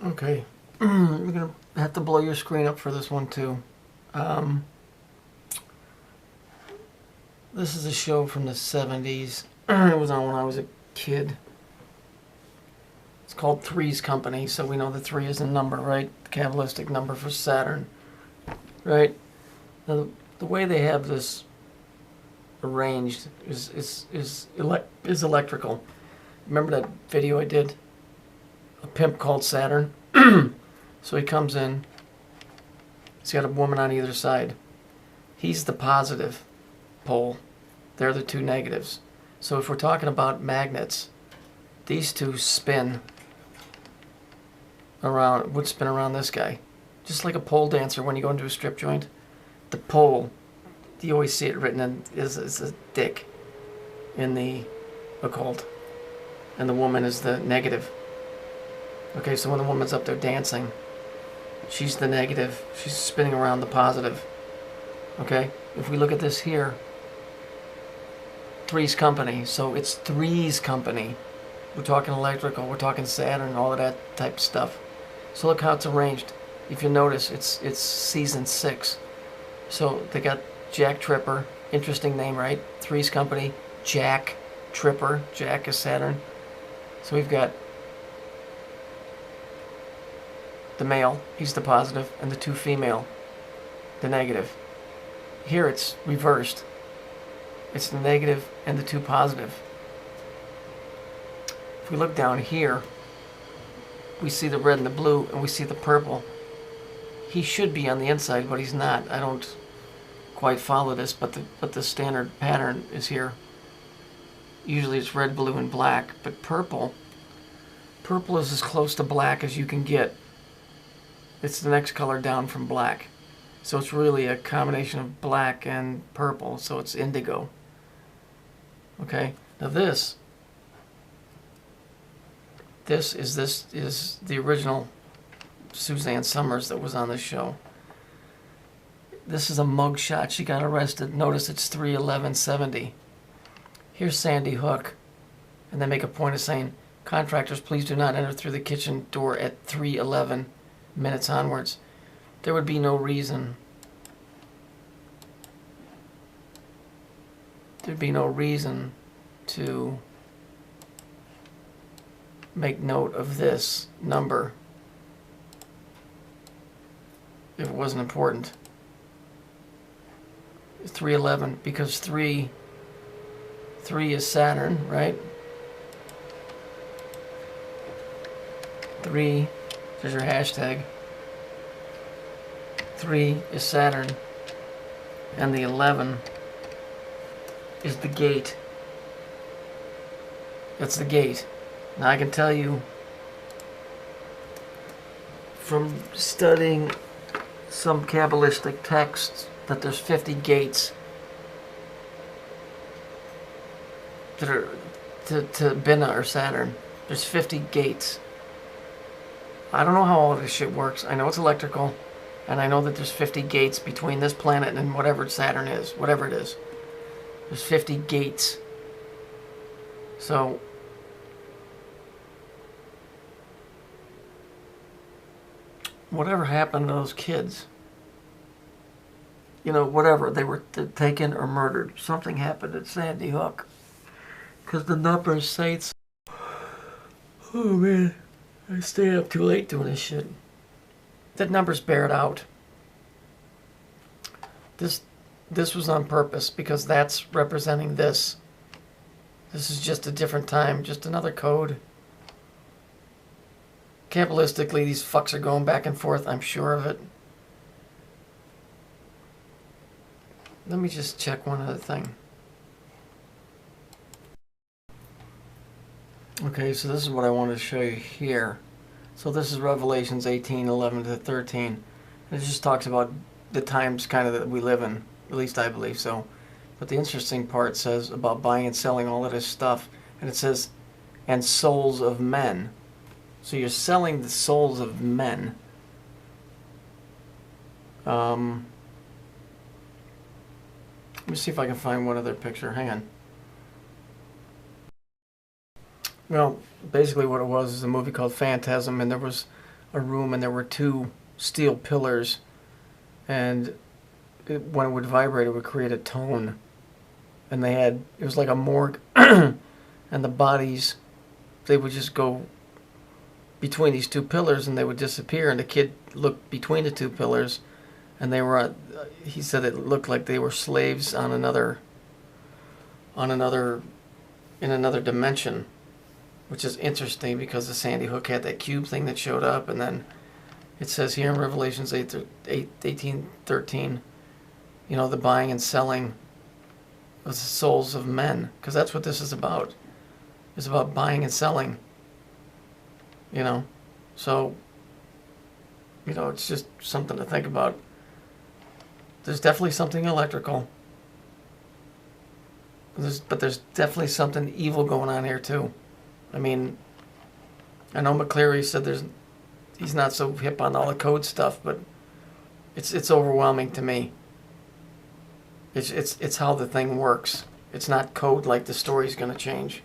Okay, we're gonna have to blow your screen up for this one too. This is a show from the 70s. It was on when I was a kid. It's called Three's Company, so we know that 3 is a number, right? The Kabbalistic number for Saturn, right? Now, the way they have this arranged is electrical. Remember that video I did? A pimp called Saturn? So he comes in. He's got a woman on either side. He's the positive pole. They're the two negatives. So if we're talking about magnets, these two spin around, would spin around this guy. Just like a pole dancer when you go into a strip joint. The pole, you always see it written in, is a dick in the occult. And the woman is the negative. Okay, so when the woman's up there dancing, she's the negative. She's spinning around the positive. Okay? If we look at this here, Three's Company. So it's Three's Company. We're talking electrical. We're talking Saturn, all of that type of stuff. So look how it's arranged. If you notice, it's season 6. So they got Jack Tripper. Interesting name, right? Three's Company. Jack Tripper. Jack is Saturn. So we've got the male, he's the positive, and the two female, the negative. Here it's reversed. It's the negative and the two positive. If we look down here, we see the red and the blue, and we see the purple. He should be on the inside, but he's not. I don't quite follow this, but the standard pattern is here. Usually it's red, blue, and black, but purple is as close to black as you can get. It's the next color down from black. So it's really a combination of black and purple, so it's indigo. Okay, now this is the original Suzanne Summers that was on the show. This is a mug shot. She got arrested. Notice it's 3/11/70. Here's Sandy Hook, and they make a point of saying, contractors, please do not enter through the kitchen door at 3:11 minutes onwards. There would be no reason. There'd be no reason to make note of this number if it wasn't important. 3:11, because 3 is Saturn, right? 3, there's your hashtag. 3 is Saturn, and the 11 is the gate. That's the gate. Now I can tell you from studying some Kabbalistic texts that there's 50 gates that are to Binah or Saturn. There's 50 gates. I don't know how all of this shit works. I know it's electrical, and I know that there's 50 gates between this planet and whatever Saturn is, whatever it is. There's 50 gates. So whatever happened to those kids? You know, whatever, they were taken or murdered. Something happened at Sandy Hook. Because the numbers say it's... Oh man, I stay up too late doing this shit. That numbers bear it out. This was on purpose because that's representing this. This is just a different time, just another code. Kabbalistically, these fucks are going back and forth, I'm sure of it. Let me just check one other thing. Okay, so this is what I wanted to show you here. So this is Revelations 18:11 to 13. It just talks about the times kind of that we live in. At least I believe so. But the interesting part says about buying and selling all of this stuff. And it says, and souls of men. So you're selling the souls of men. Let me see if I can find one other picture. Hang on. Well, basically what it was is a movie called Phantasm, and there was a room and there were two steel pillars, and when it would vibrate, it would create a tone. And it was like a morgue, and the bodies, they would just go between these two pillars and they would disappear, and the kid looked between the two pillars, and he said it looked like they were slaves in another dimension, which is interesting because the Sandy Hook had that cube thing that showed up, and then it says here in Revelations 18:13, the buying and selling of the souls of men, because that's what this is about. It's about buying and selling. So, it's just something to think about. There's definitely something electrical. But there's definitely something evil going on here too. I mean, I know McCleary said he's not so hip on all the code stuff, but it's overwhelming to me. It's how the thing works. It's not code like the story's going to change.